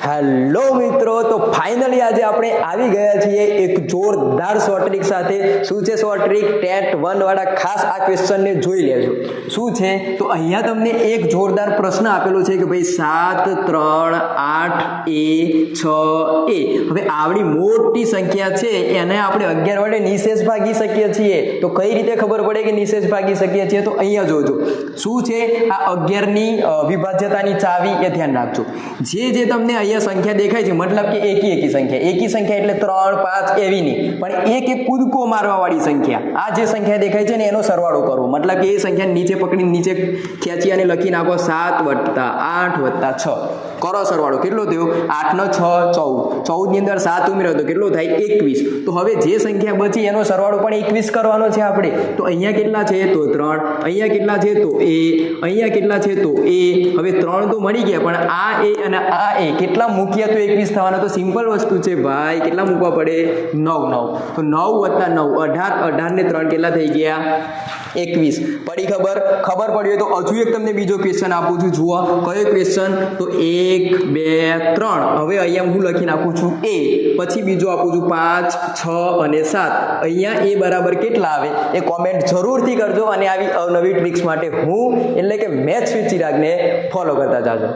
Hello મિત્રો, તો finally આજે આપણે આવી ગયા છીએ એક જોરદાર શોર્ટ ટ્રીક સાથે. શું છે શોર્ટ ટ્રીક? ટેટ 1 વાળા ખાસ આ ક્વેશ્ચનને જોઈ લેજો. શું છે તો અહીંયા તમને એક જોરદાર પ્રશ્ન આપેલો છે કે ભાઈ 7 3 8 a 6 a. હવે આવડી મોટી સંખ્યા છે એને આપણે 11 વડે નિશેષ ભાગી શકીએ છીએ. તો કઈ રીતે ખબર પડે કે નિશેષ ભાગી શકીએ છીએ? તો અહીંયા જોજો શું છે આ 11 ની વિભાજ્યતાની ચાવી, એ ધ્યાન રાખજો. જે તમને અહીંયા સંખ્યા દેખાય છે મતલબ કે એકી સંખ્યા એટલે 3 5 એવી નહીં, પણ એક કૂદકો મારવા વાળી સંખ્યા. આ જે સંખ્યા દેખાય છે ને એનો સરવાળો કરવો, મતલબ કે એ સંખ્યા નીચે પકડી નીચે ખેંચી અને લખી નાખો 7 + 8 + 6. કરો સરવાળો. કેટલો થયો? 8 નો 6 14. 14 ની અંદર 7 ઉમેરો તો કેટલો થાય? 21. તો હવે જે સંખ્યા બચી એનો સરવાળો પણ 21 કરવાનો છે આપણે. તો અહીંયા કેટલા છે? તો 3. અહીંયા કેટલા છે? તો a. અહીંયા કેટલા છે? તો a. હવે 3 તો મળી ગયા, પણ આ a અને આ a કેટલા મૂકીએ તો 21 થવાના? તો સિમ્પલ વસ્તુ છે ભાઈ. કેટલા મૂકવા પડે? 9. તો 9 + 9 18. 18 ને 3 કેટલા થઈ ગયા? 21. પડી ખબર પડી હોય તો હજુ એક તમને બીજો ક્વેશ્ચન આપું છું. જુઓ કયો ક્વેશ્ચન? તો 1 2 3. હવે અહીંયા હું લખી નાખું છું a, પછી બીજો આપું છું 5 6 અને 7. અહીંયા a બરાબર કેટલા આવે એ કોમેન્ટ જરૂરથી કરજો. અને આવી અવનવી ટ્રિક્સ માટે હું એટલે કે મેથ્સ વિથ ચિરાગને ફોલો કરતા જાજો.